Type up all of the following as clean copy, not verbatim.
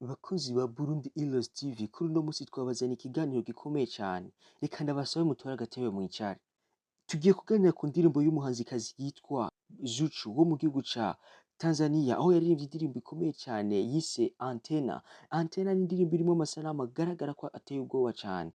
Bakozi ba Burundi Heroes TV kuri uno musi twabazaniye ikiganiro gikomeye cyane. Reka ndabasabe mutore agatebe mwicare. Tugiye kuganira ku ndirimbo y'umuhanzikazi yitwa Zuchu wo mu gihugu ca Tanzania, aho yaririmbye indirimbo ikomeye cyane yise Antena. Antena ni indirimbo irimo amasanamu agaragara ko ateye ubwoba cyane.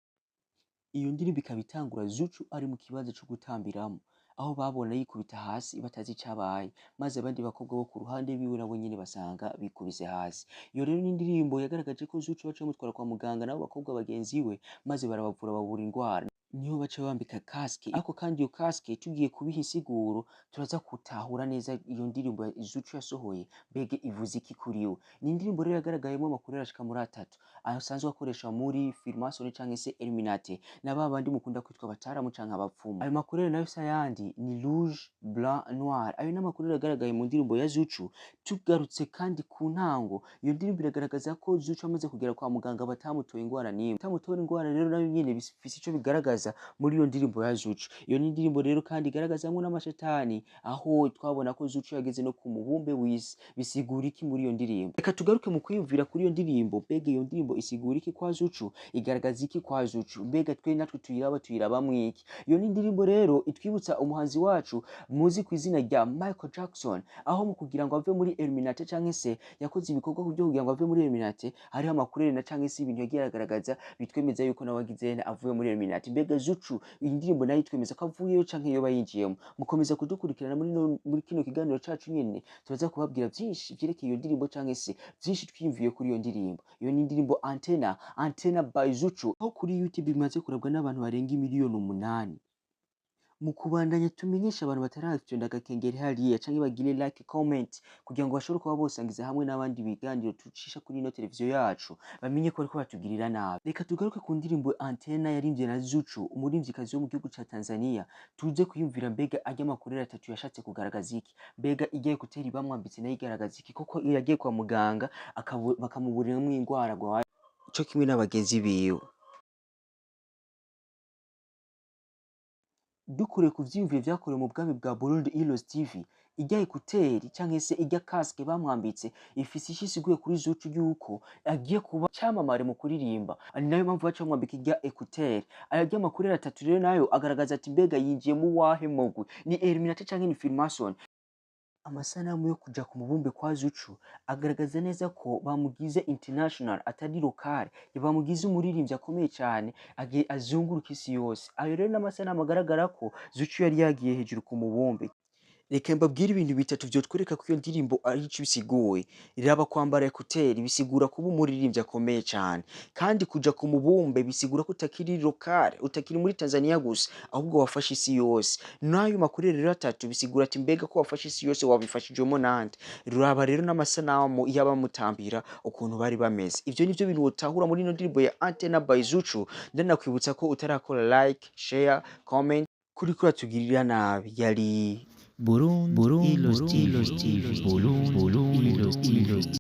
Iyo ndirimbo ikaba itangura Zuchu ari mu kibanza cyo gutambiramo, aho babona yikubita hasi batazi icabaye, maze abandi bakobwa bo ku ruhande biwe nabo nyene basanga bikubise hasi. Iyo rero ni indirimbo yagaragaje ko Zuchu baciye bamutwara kwa muganga nabo bakobwa bagenzi we, maze barabavura babura indwara. Niho baca bambika casque, ariko kandi iyo casque tugiye kubiha insiguro turaza gutahura neza iyo ndirimbo Zuchu yasohoye mbega ivuze iki kuri we. Ni indirimbo rero yagaragayemo amakuru arashika muri atatu asanzwe akoresha muri Freemason canke se Illuminati, na babandi mukunda kwitwa bataramu canke abapfumu. Ayo makuru rero nayo sayandi ni rouge, blanc, noir. Ayo n'amakuru yagaragaye mu ndirimbo ya Zuchu. Tugarutse kandi ku ntango, iyo ndirimbo iragaragaza ko Zuchu amaze kugera kwa muganga batamutoye ingwara n'imwe. Batamutoye ingwara rero nayo nyene bifise ico bigaragaza muri iyo ndirimbo ya Zuchu. Iyo ni indirimbo rero kandi igaragazamwo n'amashetani, aho twabona ko Zuchu yageze no ku mubumbe w'isi. Bisigura iki muri iyo ndirimbo? Reka tugaruke mu kwiyumvira kuri iyo ndirimbo. Mbega iyo ndirimbo isigura iki kwa Zuchu? Igaragaza iki kwa Zuchu? Mbega twe natwe tuyirabamwo iki? Iyo ni indirimbo rero itwibutsa umuhanzi wacu muzi ku izina rya Michael Jackson, aho mu kugira ngo ave muri Illuminati canke se yakoze ibikorwa byo kugira ngo ave muri Illuminati, hariho amakuru na canke se ibintu yagiye aragaragaza bitwemeza yuko nawe agize avuye muri Illuminati. Mbega Zuchu iyi ndirimbo nayo itwemeza ko avuyeyo canke yoba yinjiyemo. Mukomeza kudukurikirana muri kino kiganiro cacu nyene, turaza kubabwira vyinshi vyerekeye iyo ndirimbo canke se vyinshi twiyumviye kuri iyo ndirimbo. Iyo ni indirimbo Antena, Antena by Zuchu, aho kuri YouTube bimaze kurabwa n'abantu barenga miliyoni 8. Mu kubandanya tumenyesha abantu bataravyonda agakengeri hariya canke bagire like, comment kugira ngo bashobore kuba bosangiza hamwe n'abandi biganiro tucisha kuri ino televiziyo yacu, bamenye ko bariko batugirira nabi. Reka tugaruke ku ndirimbo Antena yarimvye na Zuchu, umuririmvyikazi wo mu gihugu ca Tanzania. Tuze kuyumvira mbega arya makuru atatu yashatse kugaragaza iki? Mbega igiye kutera bamwambitse nayo igaragaza iki? Koko iyo yagiye kwa muganga bakamuburiramwo ingwara gwaye co kimwe n'abagenzi biwe. Dukure ku vyiyumviro vyakorewe mu bwami bwa Burundi Heroes TV, irya ekuteri canke se irya casque bamwambitse ifise ico isiguye kuri Zuchu yuko agiye kuba camamare mu kuririmba. Ari nayo mpamvu baca bamwambika irya ekuteri. Arya makuru atatu rero nayo agaragaza ati mbega yinjiye mu wahe mugwi? Ni Illuminati canke ni Freemason? Amasanamu yo kuja ku mubumbe kwa Zuchu agaragaza neza ko bamugize international atari local, bamugize umuririmbyi akomeye cyane azunguruka isi yose. Ayo rero n'amasanamu agaragara ko Zuchu yari yagiye hejuru ku mubumbe. Reka mbabwire ibintu bitatu vyotwereka ko iyo ndirimbo ari ico bisiguye. Raba kwambara ekuteri bisigura kuba umuririmbyi akomeye cyane, kandi kuja ku mubumbe bisigura ko utakiri local, utakiri muri Tanzania gusa, ahubwo wafashe isi yose. Nayo makuru rero atatu bisigura ati mbega ko wafashe isi yose wabifashijwemo nande. Raba rero n'amasanamu y'abamutambira ukuntu bari bameze. Ivyo nivyo bintu wotahura muri ino ndirimbo ya Antena by Zuchu. Ndanakwibutsa ko utarakora like, share, comment kuri tugirira nabi. Yari Burundi Heroes TV.